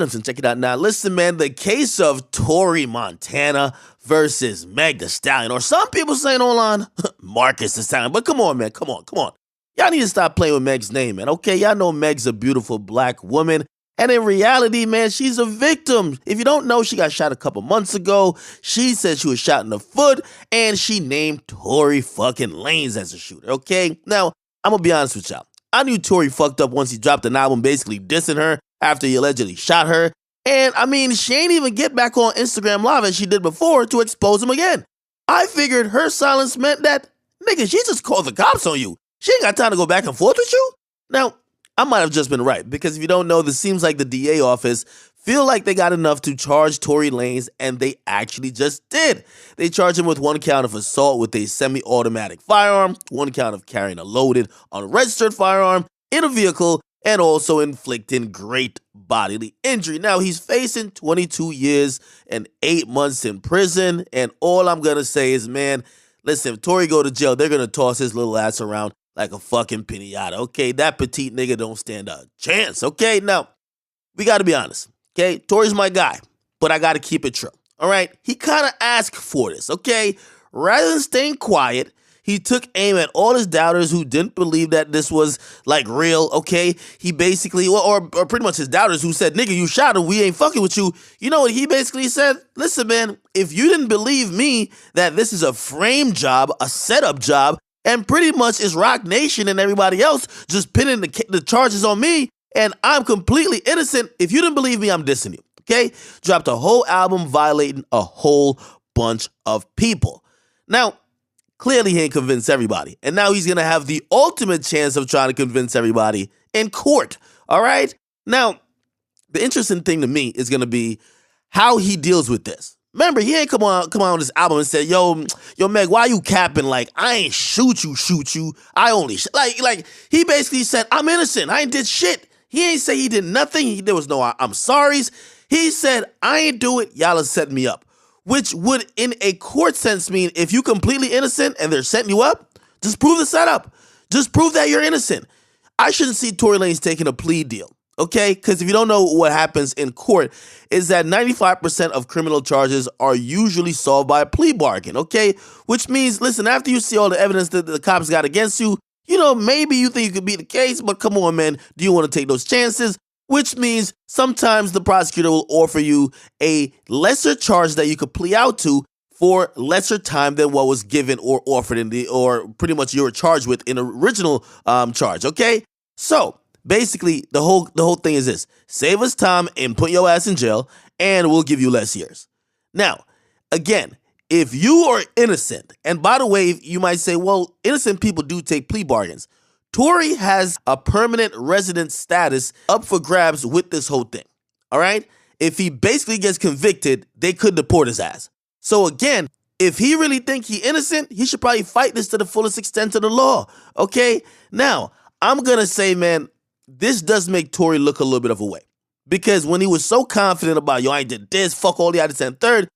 Listen, check it out now. Listen, man, the case of Tory Montana versus Meg the Stallion, or some people saying online, Marcus the Stallion. But come on, man, come on. Y'all need to stop playing with Meg's name, man. Okay, y'all know Meg's a beautiful black woman. And in reality, man, she's a victim. If you don't know, she got shot a couple months ago. She said she was shot in the foot, and she named Tory fucking Lanez as a shooter, okay? Now, I'm gonna be honest with y'all. I knew Tory fucked up once he dropped an album basically dissing her after he allegedly shot her. And, I mean, she ain't even get back on Instagram Live as she did before to expose him again. I figured her silence meant that, nigga, she just called the cops on you. She ain't got time to go back and forth with you. Now, I might have just been right, because if you don't know, this seems like the DA office feel like they got enough to charge Tory Lanez, and they actually just did. They charged him with 1 count of assault with a semi-automatic firearm, 1 count of carrying a loaded, unregistered firearm in a vehicle, and also inflicting great bodily injury. Now, he's facing 22 years and 8 months in prison, and all I'm going to say is, man, listen, if Tory go to jail, they're going to toss his little ass around like a fucking pinata, okay? That petite nigga don't stand a chance, okay? Now, we got to be honest, okay? Tory's my guy, but I got to keep it true, all right? He kind of asked for this, okay? Rather than staying quiet, he took aim at all his doubters who didn't believe that this was, like, real, okay? He basically, or pretty much his doubters who said, nigga, you shot him, we ain't fucking with you. You know what he basically said? Listen, man, if you didn't believe me that this is a frame job, a setup job, and pretty much is Rock Nation and everybody else just pinning the charges on me, and I'm completely innocent. If you didn't believe me, I'm dissing you, okay? Dropped a whole album violating a whole bunch of people. Now, clearly he ain't convinced everybody, and now he's going to have the ultimate chance of trying to convince everybody in court, all right? Now, the interesting thing to me is going to be how he deals with this. Remember, he ain't come on this album and said, yo, Meg, why you capping? Like, I ain't shoot you. I only, like, he basically said, I'm innocent. I ain't did shit. He ain't say he did nothing. There was no I'm sorries. He said, I ain't do it. Y'all are setting me up. Which would, in a court sense, mean if you completely innocent and they're setting you up, just prove the setup. Just prove that you're innocent. I shouldn't see Tory Lanez taking a plea deal. Okay, because if you don't know what happens in court is that 95% of criminal charges are usually solved by a plea bargain, okay? Which means, listen, after you see all the evidence that the cops got against you, you know, maybe you think you could beat the case, but come on, man, do you want to take those chances? Which means sometimes the prosecutor will offer you a lesser charge that you could plea out to for lesser time than what was given or offered or pretty much you were charged with in the original charge, okay? So, basically, the whole thing is this. Save us time and put your ass in jail, and we'll give you less years. Now, again, if you are innocent, and by the way, you might say, well, innocent people do take plea bargains. Tory has a permanent resident status up for grabs with this whole thing, all right? If he basically gets convicted, they could deport his ass. So again, if he really think he innocent, he should probably fight this to the fullest extent of the law, okay? Now, I'm going to say, man, this does make Tory look a little bit of a way. Because when he was so confident about, yo, I did this, fuck all the others and third,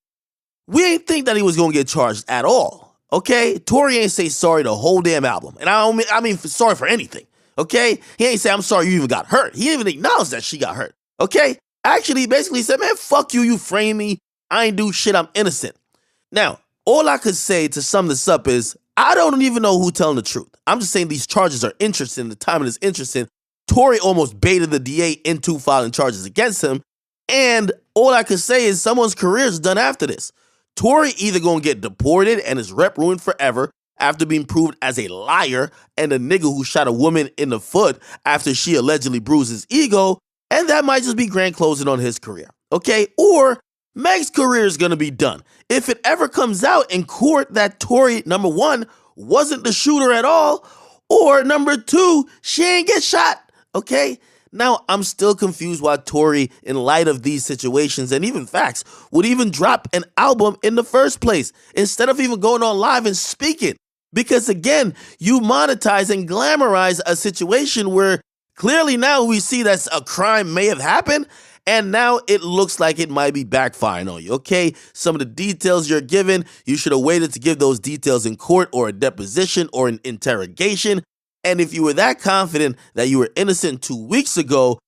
we ain't think that he was going to get charged at all, okay? Tory ain't say sorry the whole damn album. And I mean sorry for anything, okay? He ain't say, I'm sorry you even got hurt. He didn't even acknowledge that she got hurt, okay? Actually, he basically said, man, fuck you, you frame me. I ain't do shit, I'm innocent. Now, all I could say to sum this up is, I don't even know who's telling the truth. I'm just saying these charges are interesting. The timing is interesting. Tory almost baited the DA into filing charges against him. And all I can say is someone's career is done after this. Tory either going to get deported and his rep ruined forever after being proved as a liar and a nigga who shot a woman in the foot after she allegedly bruised his ego. And that might just be grand closing on his career. Okay? Or Meg's career is going to be done. If it ever comes out in court that Tory, number one, wasn't the shooter at all, or number two, she ain't get shot. Okay? Now, I'm still confused why Tory, in light of these situations and even facts, would even drop an album in the first place instead of even going on live and speaking. Because again, you monetize and glamorize a situation where clearly now we see that a crime may have happened, and now it looks like it might be backfiring on you, okay? Some of the details you're given, you should have waited to give those details in court or a deposition or an interrogation. And if you were that confident that you were innocent 2 weeks ago,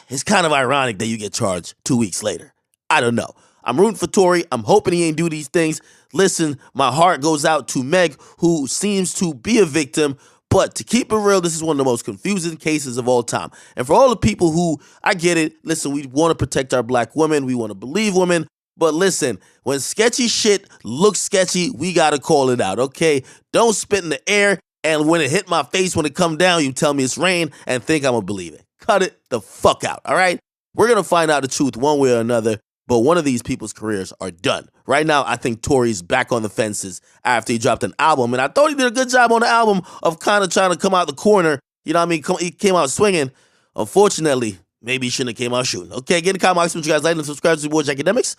it's kind of ironic that you get charged 2 weeks later. I don't know. I'm rooting for Tory. I'm hoping he ain't do these things. Listen, my heart goes out to Meg, who seems to be a victim. But to keep it real, this is one of the most confusing cases of all time. And for all the people who, I get it, listen, we want to protect our black women. We want to believe women. But listen, when sketchy shit looks sketchy, we got to call it out, okay? Don't spit in the air, and when it hit my face, when it come down, you tell me it's rain and think I'm going to believe it. Cut it the fuck out, all right? We're going to find out the truth one way or another. But one of these people's careers are done. Right now, I think Tory's back on the fences after he dropped an album. And I thought he did a good job on the album of kind of trying to come out the corner. You know what I mean? He came out swinging. Unfortunately, maybe he shouldn't have came out shooting. Okay, get in the comment box. You guys like and subscribe to the boy Academics.